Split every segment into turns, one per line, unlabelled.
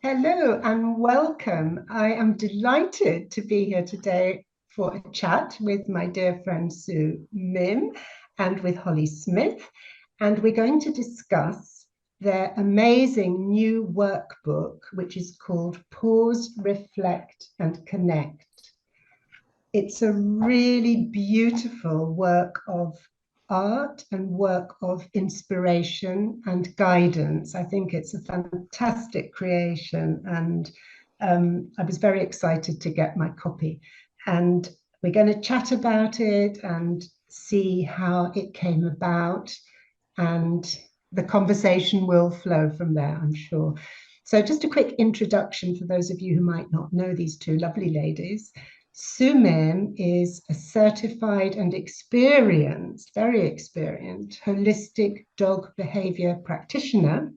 Hello and welcome. I am delighted to be here today for a chat with my dear friend Sue Mimm and with Holly Smith. And we're going to discuss their amazing new workbook, which is called Pause, Reflect and Connect. It's a really beautiful work of art and work of inspiration and guidance. I think it's a fantastic creation, and I was very excited to get my copy. And we're going to chat about it and see how it came about, and the conversation will flow from there, I'm sure. So, just a quick introduction for those of you who might not know these two lovely ladies. Sue Mimm is a certified and experienced, very experienced, holistic dog behavior practitioner.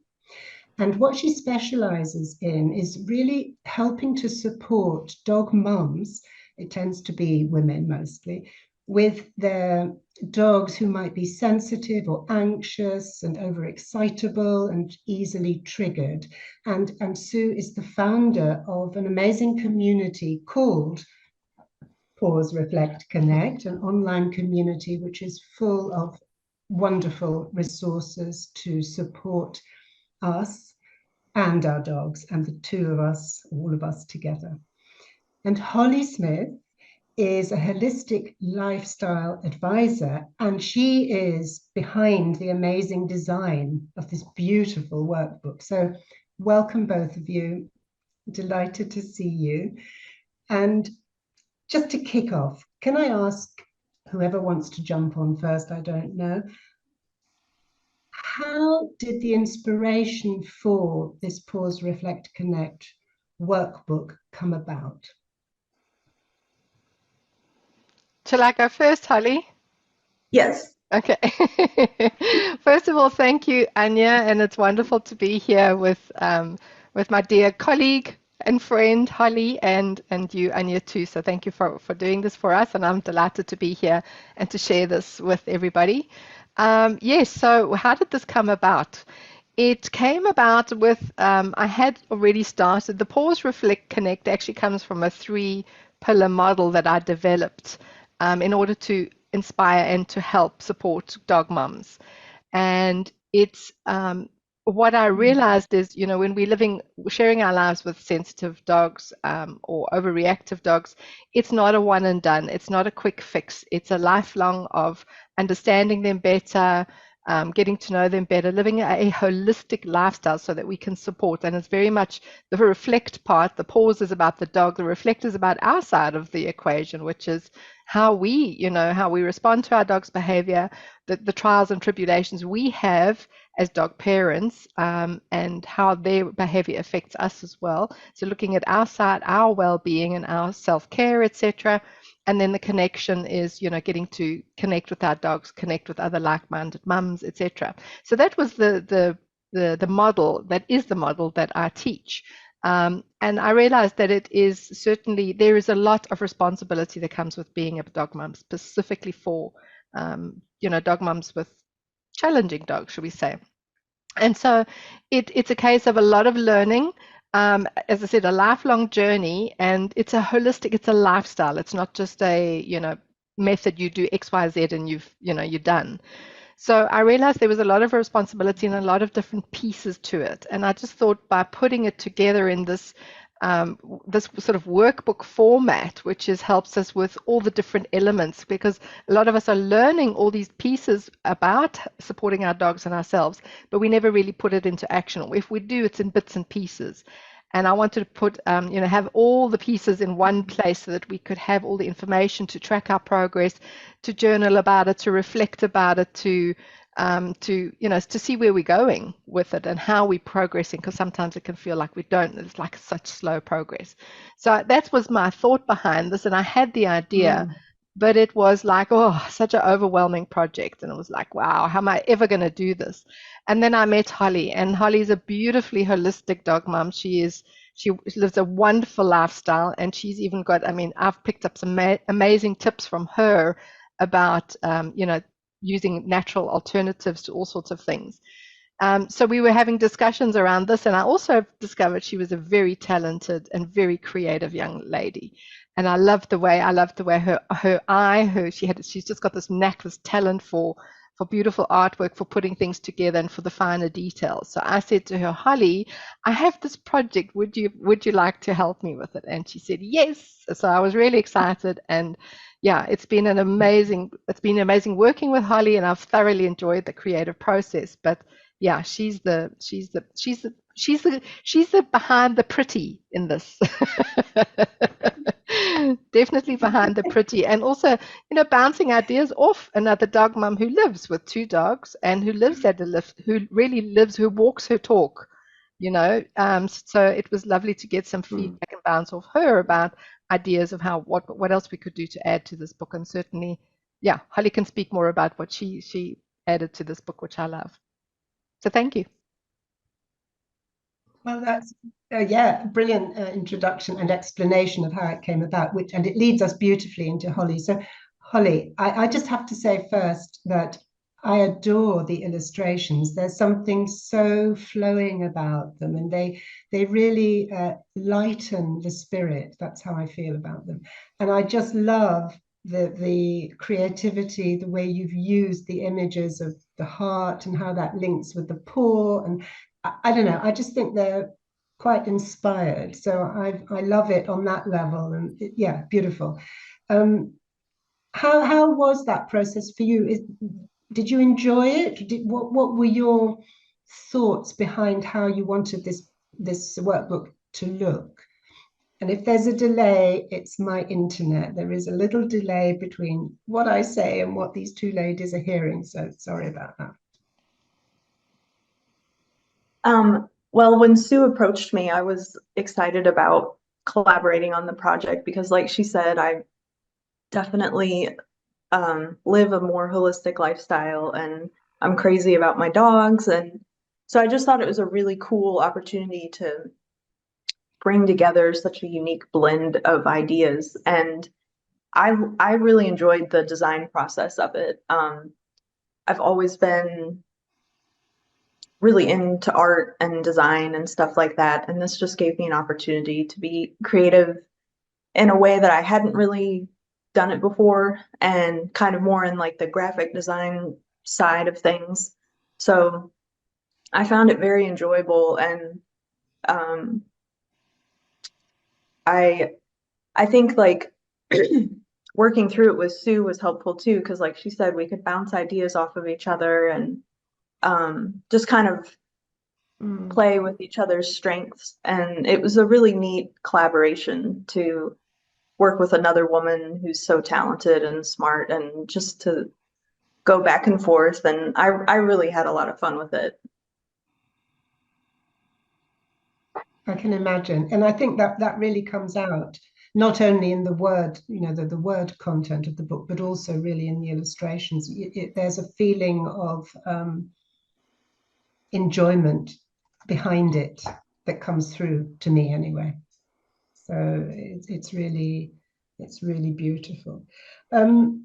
And what she specializes in is really helping to support dog mums, it tends to be women mostly, with their dogs who might be sensitive or anxious and overexcitable and easily triggered. And Sue is the founder of an amazing community called Pause, Reflect, Connect, an online community which is full of wonderful resources to support us and our dogs, and the two of us, all of us together. And Holly Smith is a holistic lifestyle advisor, and she is behind the amazing design of this beautiful workbook. So welcome, both of you. Delighted to see you. And just to kick off, can I ask whoever wants to jump on first, I don't know, how did the inspiration for this Pause, Reflect, Connect workbook come about?
Shall I go first, Holly?
Yes.
Okay. First of all, thank you, Anya, and it's wonderful to be here with my dear colleague and friend Holly and you, Anya, too. So thank you for doing this for us, and I'm delighted to be here and to share this with everybody. Yes, so how did this come about? It came about with, I had already started, the Pause, Reflect, Connect actually comes from a three-pillar model that I developed in order to inspire and to help support dog mums. And it's what I realized is, when we're sharing our lives with sensitive dogs or overreactive dogs, it's not a one and done. It's not a quick fix. It's a lifelong of understanding them better, getting to know them better, living a holistic lifestyle so that we can support. And it's very much the reflect part. The pause is about the dog. The reflect is about our side of the equation, which is how we respond to our dog's behavior, the trials and tribulations we have as dog parents, and how their behavior affects us as well. So looking at our side, our well-being and our self-care, etc. And then the connection is, getting to connect with our dogs, connect with other like-minded mums, etc. So that was the model, that is the model that I teach. And I realized that it is certainly, there is a lot of responsibility that comes with being a dog mum, specifically for, dog mums with challenging dogs, should we say. And so it's a case of a lot of learning, as I said, a lifelong journey, and it's a holistic, it's a lifestyle. It's not just a, method you do X, Y, Z and you're done. So I realized there was a lot of responsibility and a lot of different pieces to it. And I just thought by putting it together in this sort of workbook format, which helps us with all the different elements, because a lot of us are learning all these pieces about supporting our dogs and ourselves, but we never really put it into action. Or if we do, it's in bits and pieces. And I wanted to put, have all the pieces in one place so that we could have all the information to track our progress, to journal about it, to reflect about it, to see where we're going with it and how we're progressing, because sometimes it can feel like we don't. It's like such slow progress. So that was my thought behind this, and I had the idea, but it was like, such an overwhelming project, and it was like, wow, how am I ever going to do this? And then I met Holly, and Holly's a beautifully holistic dog mom. She lives a wonderful lifestyle, and she's even got, I've picked up some amazing tips from her about, using natural alternatives to all sorts of things. So we were having discussions around this, and I also discovered she was a very talented and very creative young lady. And I loved the way she's just got this knack, this talent for beautiful artwork, for putting things together, and for the finer details. So I said to her, Holly, I have this project. Would you like to help me with it? And she said yes. So I was really excited, and yeah, it's been amazing working with Holly, and I've thoroughly enjoyed the creative process. But yeah, she's the behind the pretty in this. Definitely behind the pretty, and also, bouncing ideas off another dog mum who lives with 2 dogs and who lives at a lift, who walks her talk. So it was lovely to get some feedback and bounce off her about ideas of what else we could do to add to this book. And certainly, yeah, Holly can speak more about what she added to this book, which I love. So thank you.
Well, that's yeah, brilliant introduction and explanation of how it came about, and it leads us beautifully into Holly. So, Holly, I just have to say first that I adore the illustrations. There's something so flowing about them, and they really lighten the spirit. That's how I feel about them, and I just love the creativity, the way you've used the images of the heart and how that links with the paw, and I don't know. I just think they're quite inspired. So I love it on that level, and yeah, beautiful. Um, how was that process for you? Did you enjoy it? What were your thoughts behind how you wanted this workbook to look? And if there's a delay, it's my internet. There is a little delay between what I say and what these 2 ladies are hearing. So sorry about that.
Well, when Sue approached me, I was excited about collaborating on the project because, like she said, I definitely live a more holistic lifestyle, and I'm crazy about my dogs. And so I just thought it was a really cool opportunity to bring together such a unique blend of ideas. And I really enjoyed the design process of it. I've always been really into art and design and stuff like that. And this just gave me an opportunity to be creative in a way that I hadn't really done it before, and kind of more in like the graphic design side of things. So I found it very enjoyable, and um, I I think like working through it with Sue was helpful too, because like she said, we could bounce ideas off of each other and just kind of play with each other's strengths. And it was a really neat collaboration to work with another woman who's so talented and smart, and just to go back and forth. And I really had a lot of fun with it.
I can imagine. And I think that really comes out not only in the word, the word content of the book, but also really in the illustrations. There's a feeling of enjoyment behind it that comes through to me anyway. So it's really beautiful. And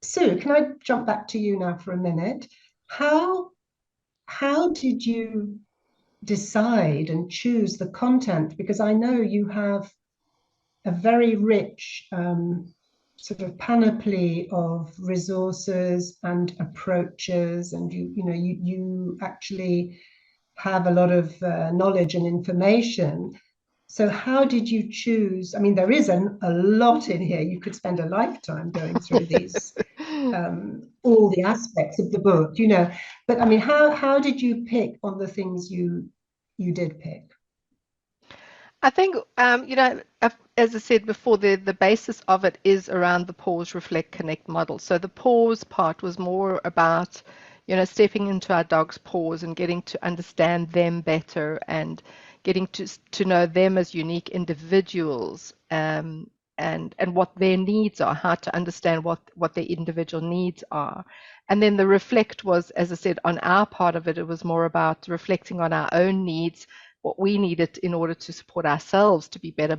Sue, can I jump back to you now for a minute? How did you decide and choose the content? Because I know you have a very rich sort of panoply of resources and approaches, and you actually have a lot of knowledge and information. So how did you choose? I mean, there is a lot in here. You could spend a lifetime going through these, all the aspects of the book, But I mean, how did you pick on the things you did pick?
I think, as I said before, the basis of it is around the pause, reflect, connect model. So the pause part was more about, stepping into our dog's paws and getting to understand them better, and getting to know them as unique individuals, and what their needs are, how to understand what their individual needs are. And then the reflect was, as I said, on our part of it, it was more about reflecting on our own needs, what we needed in order to support ourselves to be better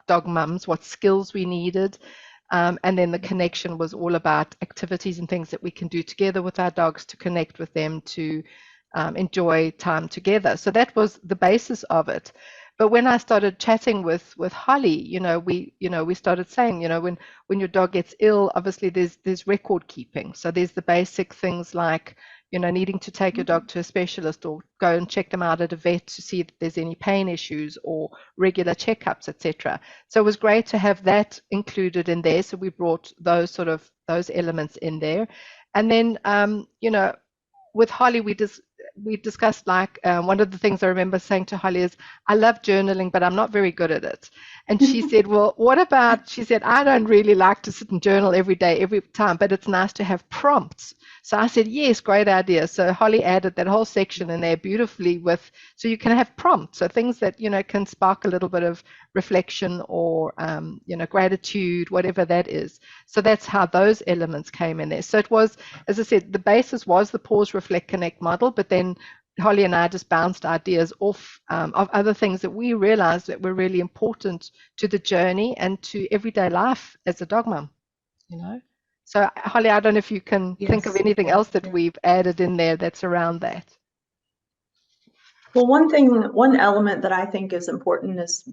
dog mums, what skills we needed, And then the connection was all about activities and things that we can do together with our dogs to connect with them, to enjoy time together. So that was the basis of it. But when I started chatting with Holly, we started saying, when your dog gets ill, obviously there's record keeping. So there's the basic things like, needing to take your dog to a specialist or go and check them out at a vet to see if there's any pain issues or regular checkups, etc. So it was great to have that included in there. So we brought those elements in there. And then, with Holly, we discussed, like, one of the things I remember saying to Holly is, I love journaling, but I'm not very good at it. And she said, well, what about, she said, I don't really like to sit and journal every day, every time, but it's nice to have prompts. So I said, yes, great idea. So Holly added that whole section in there beautifully so you can have prompts, so things that, can spark a little bit of reflection or, gratitude, whatever that is. So that's how those elements came in there. So it was, as I said, the basis was the pause, reflect, connect model, but then Holly and I just bounced ideas off of other things that we realized that were really important to the journey and to everyday life as a dog mom, So Holly, I don't know if you can think of anything else that we've added in there that's around that.
Well, one element that I think is important is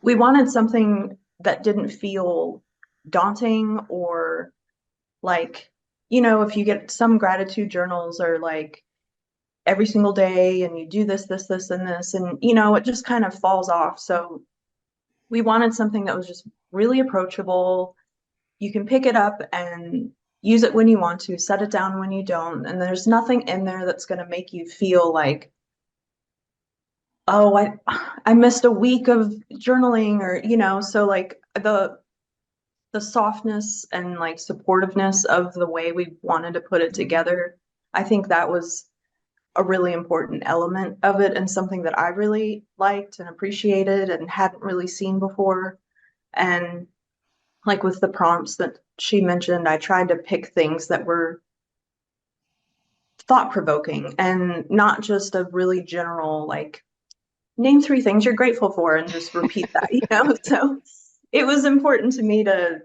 we wanted something that didn't feel daunting or like, if you get some gratitude journals or like every single day and you do this, this, this, and this, and it just kind of falls off. So we wanted something that was just really approachable. You can pick it up and use it when you want to, set it down when you don't. And there's nothing in there that's going to make you feel like, oh, I missed a week of journaling, or, so like the softness and like supportiveness of the way we wanted to put it together. I think that was a really important element of it and something that I really liked and appreciated and hadn't really seen before. And like with the prompts that she mentioned, I tried to pick things that were thought-provoking and not just a really general, like, name 3 things you're grateful for and just repeat that, So it was important to me to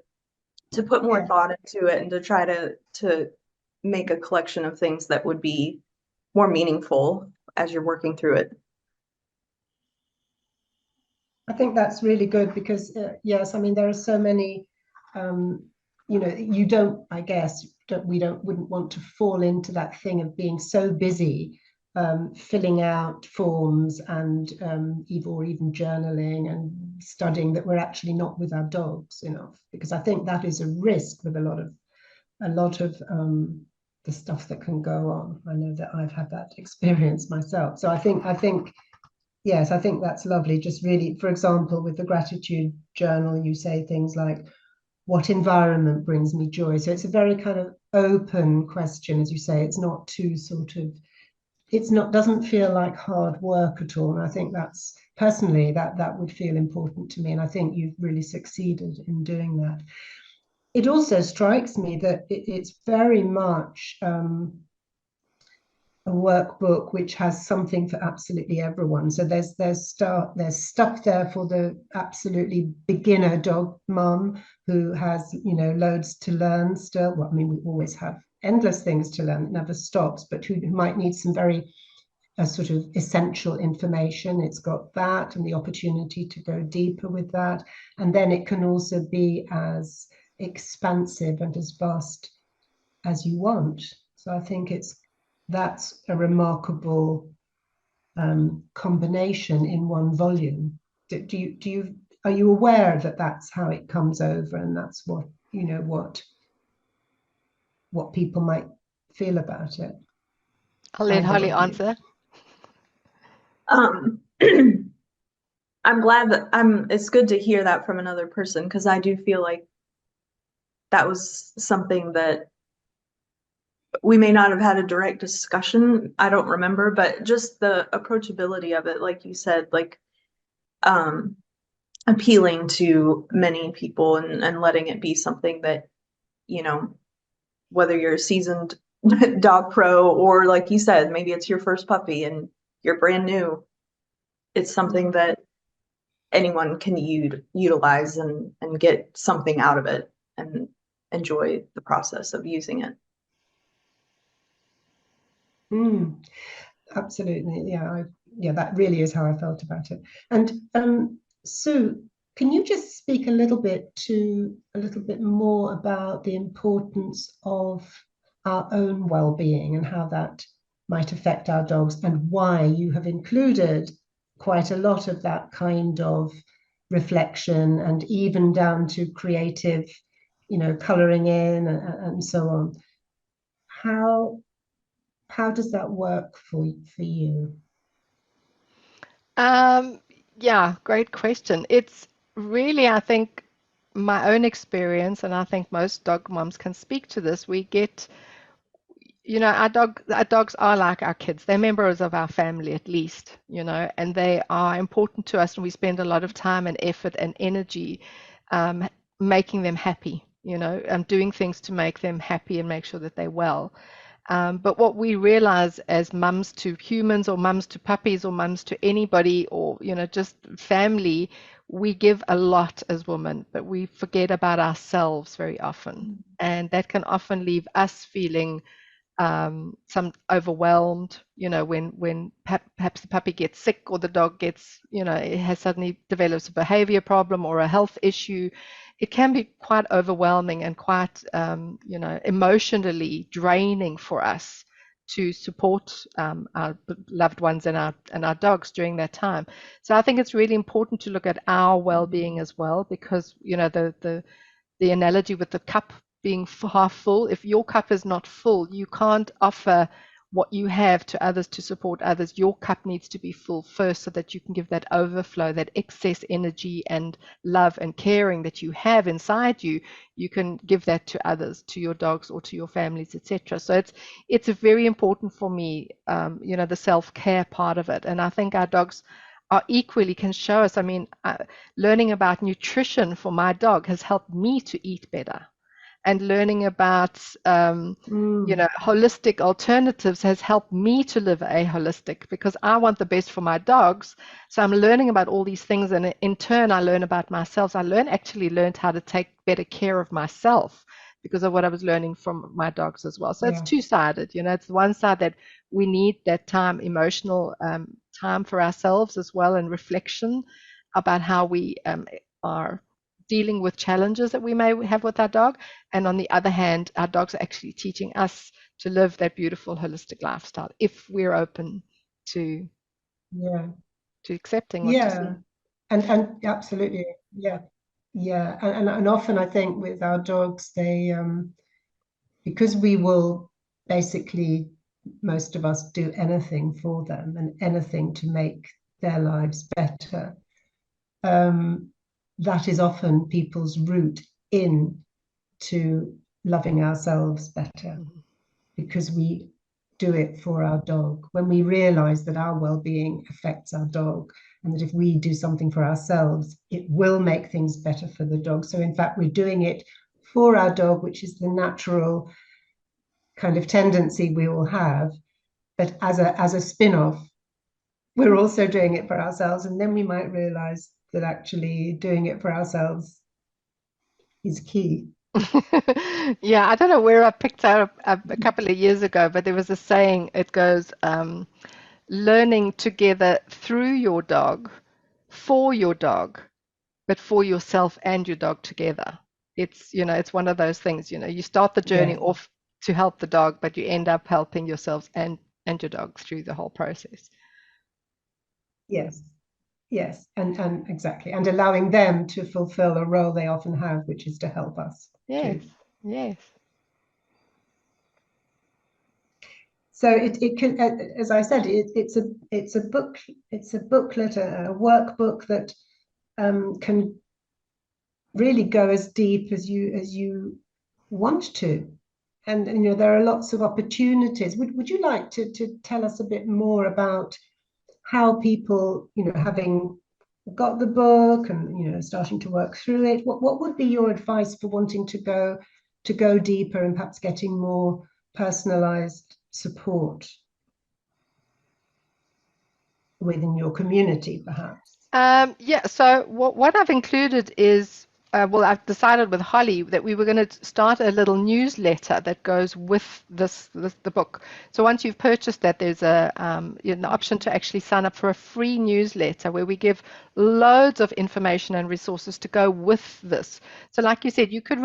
put more thought into it and to try to make a collection of things that would be more meaningful as you're working through it.
I think that's really good because, yes, I mean, there are so many, you don't, I guess, wouldn't want to fall into that thing of being so busy filling out forms and even journaling and studying that we're actually not with our dogs enough, because I think that is a risk with a lot of the stuff that can go on. I know that I've had that experience myself. So I think yes, I think that's lovely. Just really, for example, with the gratitude journal, you say things like, what environment brings me joy? So it's a very kind of open question, as you say. It's not too doesn't feel like hard work at all. And I think that's, personally, that would feel important to me. And I think you've really succeeded in doing that. It also strikes me that it's very much a workbook which has something for absolutely everyone. So there's stuff there for the absolutely beginner dog mum who has loads to learn still. Well, I mean, we always have endless things to learn, it never stops, but who might need some very sort of essential information. It's got that and the opportunity to go deeper with that. And then it can also be as expansive and as vast as you want. So I think that's a remarkable combination in one volume. Are you aware that that's how it comes over, and that's what what people might feel about it?
I'll let Holly answer.
I'm glad that it's good to hear that from another person, because I do feel like that was something that we may not have had a direct discussion. I don't remember, but just the approachability of it, like you said, like appealing to many people and letting it be something that, whether you're a seasoned dog pro or, like you said, maybe it's your first puppy and you're brand new, it's something that anyone can utilize and get something out of it and enjoy the process of using it.
Absolutely, yeah, that really is how I felt about it. And Sue, can you just speak a little bit more about the importance of our own well-being and how that might affect our dogs, and why you have included quite a lot of that kind of reflection, and even down to creative, coloring in and so on. How does that work for you?
Yeah, great question. It's really, I think, my own experience, and I think most dog moms can speak to this. We get, our dogs are like our kids. They're members of our family at least, and they are important to us, and we spend a lot of time and effort and energy making them happy, and doing things to make them happy and make sure that they're well. But what we realize as mums to humans, or mums to puppies, or mums to anybody, or just family, we give a lot as women, but we forget about ourselves very often, and that can often leave us feeling some overwhelmed, when perhaps the puppy gets sick, or the dog gets, it has suddenly develops a behavior problem or a health issue. It can be quite overwhelming and quite, emotionally draining for us to support our loved ones and our dogs during that time. So I think it's really important to look at our well-being as well, because the analogy with the cup being half full, if your cup is not full, you can't offer what you have to others to support others. Your cup needs to be full first, so that you can give that overflow, that excess energy and love and caring that you have inside you. You can give that to others, to your dogs or to your families, etc. So it's very important for me, the self-care part of it. And I think our dogs are equally can show us. I mean, learning about nutrition for my dog has helped me to eat better, and learning about holistic alternatives has helped me to live a holistic, because I want the best for my dogs. So I'm learning about all these things, and in turn I learn about myself. I learned how to take better care of myself because of what I was learning from my dogs as well. So it's two-sided. It's one side that we need that time, emotional time for ourselves as well, and reflection about how we are dealing with challenges that we may have with our dog. And on the other hand, our dogs are actually teaching us to live that beautiful holistic lifestyle, if we're open to accepting what you see.
And absolutely, and often I think with our dogs, they because we will basically, most of us, do anything for them and anything to make their lives better. That is often people's route in to loving ourselves better, because we do it for our dog. When we realize that our well-being affects our dog, and that if we do something for ourselves, it will make things better for the dog. So in fact, we're doing it for our dog, which is the natural kind of tendency we all have. But as a spin-off, we're also doing it for ourselves. And then we might realize that actually doing it for ourselves is key.
Yeah, I don't know where I picked up a couple of years ago, but there was a saying. It goes, learning together through your dog, for your dog, but for yourself and your dog together. It's one of those things, you start the journey off to help the dog, but you end up helping yourselves and your dog through the whole process.
Yes, and exactly, and allowing them to fulfill a role they often have, which is to help us.
Yes.
So it can, as I said, it's a booklet, a workbook that can really go as deep as you want to, and there are lots of opportunities. Would you like to tell us a bit more about how people, having got the book and starting to work through it, what would be your advice for wanting to go deeper and perhaps getting more personalized support within your community, perhaps?
Yeah, so what I've included is, well, I've decided with Holly that we were going to start a little newsletter that goes with the book. So once you've purchased that, there's an option to actually sign up for a free newsletter where we give loads of information and resources to go with this. So like you said, you could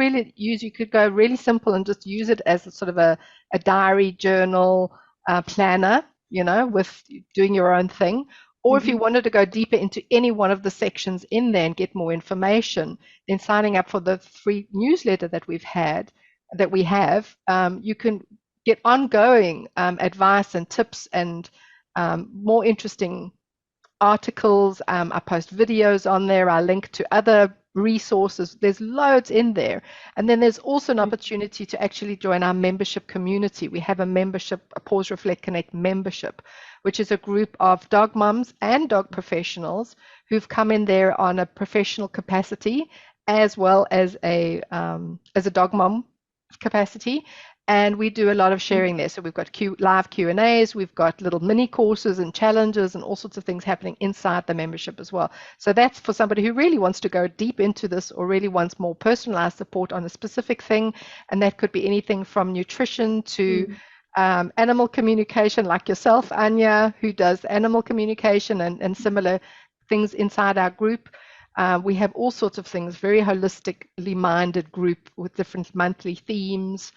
go really simple and just use it as a sort of a diary, journal, planner, with doing your own thing. Or if you wanted to go deeper into any one of the sections in there and get more information, then signing up for the free newsletter that we have, you can get ongoing advice and tips and more interesting articles. I post videos on there. I link to other resources. There's loads in there. And then there's also an opportunity to actually join our membership community. We have a membership, a Paws Reflect Connect membership, which is a group of dog moms and dog professionals who've come in there on a professional capacity as well as a dog mom capacity. And we do a lot of sharing there. So we've got live Q&As, we've got little mini courses and challenges and all sorts of things happening inside the membership as well. So that's for somebody who really wants to go deep into this or really wants more personalized support on a specific thing. And that could be anything from nutrition to animal communication, like yourself, Anya, who does animal communication and similar things inside our group. We have all sorts of things, very holistically minded group with different monthly themes.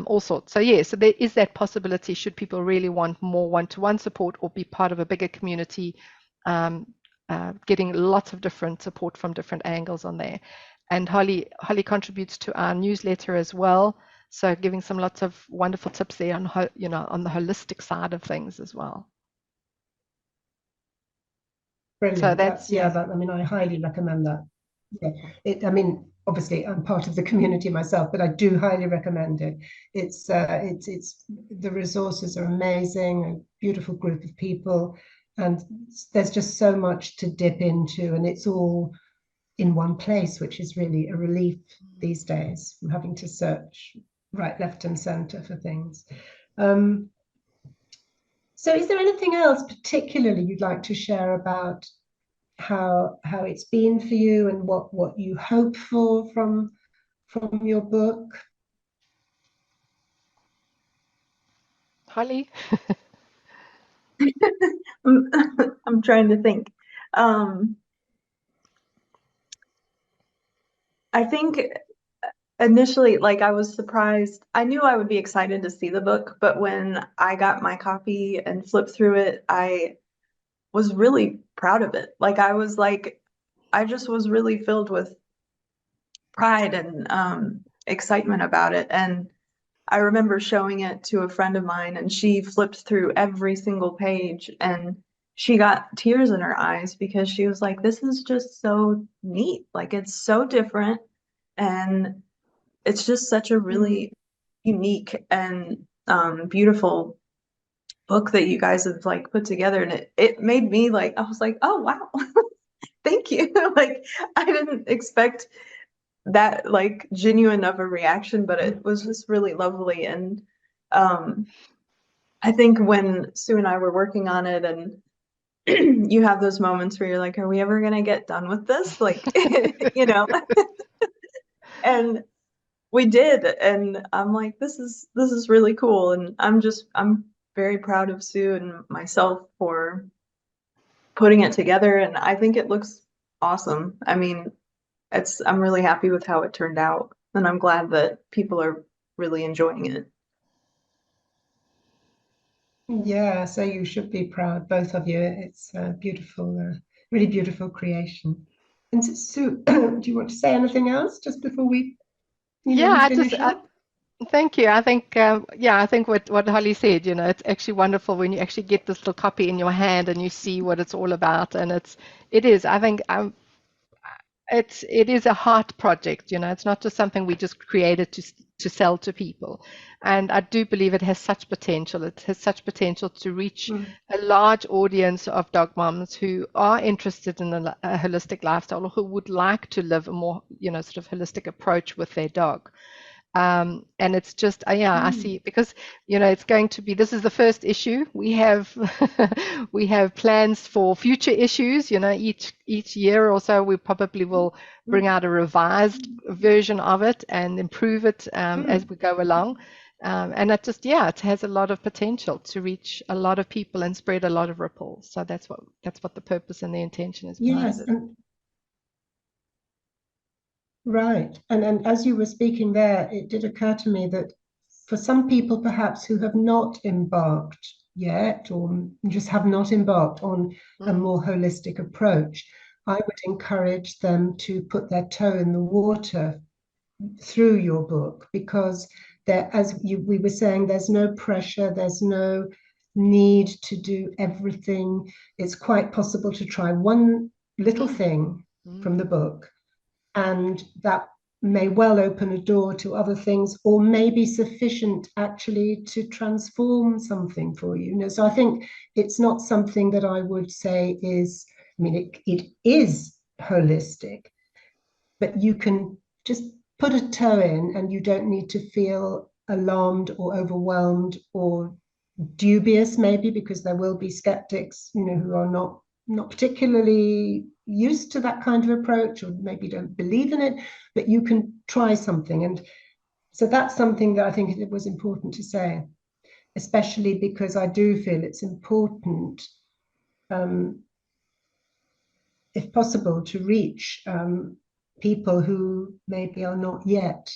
All sorts. So yeah, so there is that possibility should people really want more one-to-one support or be part of a bigger community, getting lots of different support from different angles on there. And Holly contributes to our newsletter as well, so giving some lots of wonderful tips there on on the holistic side of things as well.
Brilliant.
So that's
I mean, I highly recommend that. Yeah, I mean, obviously, I'm part of the community myself, but I do highly recommend it. It's the resources are amazing, a beautiful group of people, and there's just so much to dip into, and it's all in one place, which is really a relief these days from having to search right, left, and centre for things. So, is there anything else particularly you'd like to share about how it's been for you and what you hope for from your book?
Holly.
I'm trying to think. I think initially, like, I was surprised. I knew I would be excited to see the book, but when I got my copy and flipped through it, I was really proud of it. Like, I just was really filled with pride and excitement about it. And I remember showing it to a friend of mine, and she flipped through every single page and she got tears in her eyes because she was like, this is just so neat. Like, it's so different. And it's just such a really unique and beautiful book that you guys have like put together. And it made me like, I was like, oh, wow, thank you. Like, I didn't expect that like genuine of a reaction, but it was just really lovely. And I think when Sue and I were working on it, and you have those moments where you're like, are we ever gonna get done with this? Like, and we did, and I'm like, this is really cool. And I'm very proud of Sue and myself for putting it together, and I think it looks awesome. I mean, I'm really happy with how it turned out, and I'm glad that people are really enjoying it.
Yeah, so you should be proud, both of you. It's a beautiful, really beautiful creation. And Sue, do you want to say anything else just before we finish up?
Thank you. I think, I think what Holly said, it's actually wonderful when you actually get this little copy in your hand and you see what it's all about. And it is, I think, it is a heart project. It's not just something we just created to sell to people. And I do believe it has such potential. It has such potential to reach a large audience of dog moms who are interested in a holistic lifestyle or who would like to live a more, sort of holistic approach with their dog. And it's just, yeah, I see, because, you know, it's going to be, this is the first issue. We have we have plans for future issues, you know, each year or so we probably will bring out a revised version of it and improve it as we go along. And it just, yeah, it has a lot of potential to reach a lot of people and spread a lot of ripples. So that's what the purpose and the intention is behind
Yes,
it.
right. And as you were speaking there, it did occur to me that for some people perhaps who have not embarked yet, or just have not embarked on a more holistic approach, I would encourage them to put their toe in the water through your book, because there, as we were saying, there's no pressure, there's no need to do everything. It's quite possible to try one little thing from the book, and that may well open a door to other things, or may be sufficient actually to transform something for you. You know, so I think it's not something that I would say is, I mean, it is holistic, but you can just put a toe in and you don't need to feel alarmed or overwhelmed or dubious, maybe, because there will be skeptics, you know, who are not particularly used to that kind of approach, or maybe don't believe in it, but you can try something. And so that's something that I think it was important to say, especially because I do feel it's important, if possible, to reach people who maybe are not yet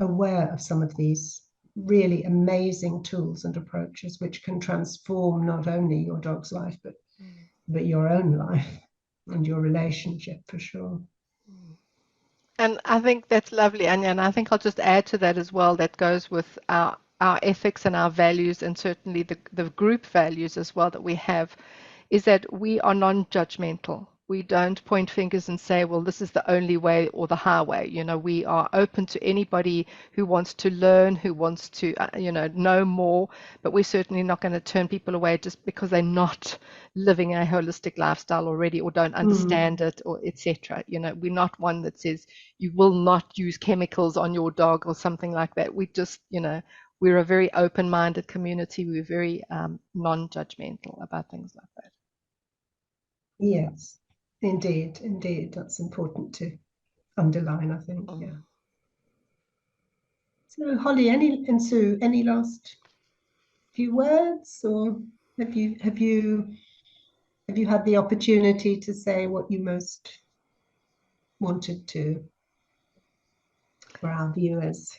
aware of some of these really amazing tools and approaches, which can transform not only your dog's life, but your own life and your relationship, for sure.
And I think that's lovely, Anya. And I think I'll just add to that as well. That goes with our ethics and our values, and certainly the group values as well that we have, is that we are non-judgmental. We don't point fingers and say, well, this is the only way or the highway. You know, we are open to anybody who wants to learn, who wants to, you know more, but we're certainly not going to turn people away just because they're not living a holistic lifestyle already, or don't understand it, or etc. You know, we're not one that says you will not use chemicals on your dog or something like that. We just, you know, we're a very open-minded community. We're very non-judgmental about things like that.
Yes, indeed. That's important to underline, I think. Yeah. So, Holly, and Sue, any last few words, or have you had the opportunity to say what you most wanted to for our viewers?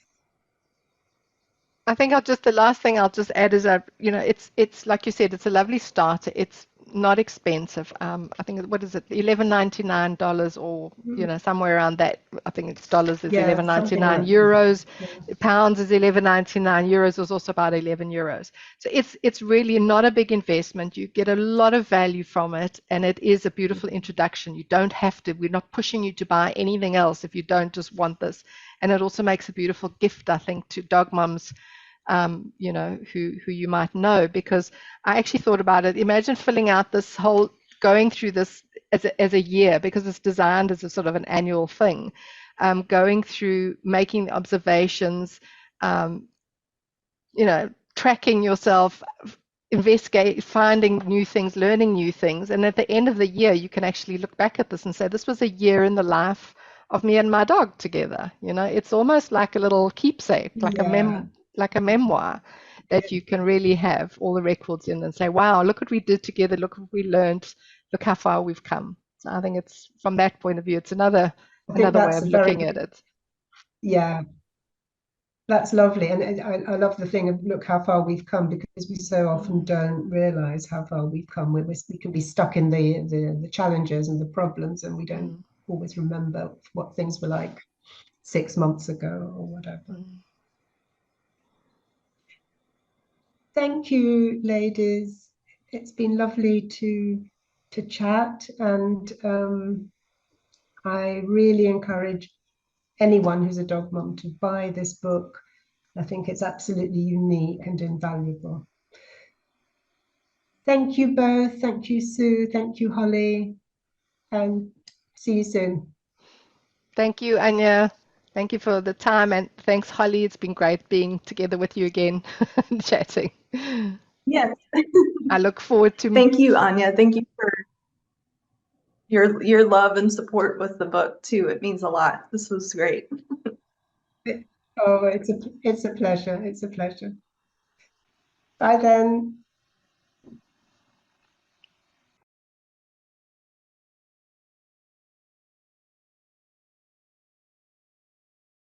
I think the last thing I'll just add is that, you know, it's like you said, it's a lovely starter. It's not expensive. I think, what is it, $11.99, or you know, somewhere around that. I think it's dollars is
Yeah,
11.99,
like
euros,
yeah.
Pounds is 11.99, euros is also about 11 euros. So it's really not a big investment. You get a lot of value from it, and it is a beautiful introduction. You don't have to. We're not pushing you to buy anything else if you don't just want this. And it also makes a beautiful gift, I think, to dog mums, you know, who you might know, because I actually thought about it. Imagine filling out this whole, going through this as a year, because it's designed as a sort of an annual thing, going through, making observations, you know, tracking yourself, investigate, finding new things, learning new things. And at the end of the year, you can actually look back at this and say, this was a year in the life of me and my dog together. You know, it's almost like a little keepsake, like a memoir that you can really have all the records in and say, wow, look what we did together, look what we learned, look how far we've come. So I think it's, from that point of view, it's another way of looking at it.
Yeah, that's lovely. And I love the thing of look how far we've come, because we so often don't realize how far we've come. We can be stuck in the challenges and the problems, and we don't always remember what things were like 6 months ago or whatever. Thank you, ladies. It's been lovely to chat, and I really encourage anyone who's a dog mum to buy this book. I think it's absolutely unique and invaluable. Thank you both. Thank you, Sue. Thank you, Holly. And see you soon.
Thank you, Anya. Thank you for the time, and thanks, Holly. It's been great being together with you again, chatting.
Yes.
I look forward to.
Thank you, Anya. Thank you for your love and support with the book too. It means a lot. This was great.
Oh, it's a pleasure. It's a pleasure. Bye then.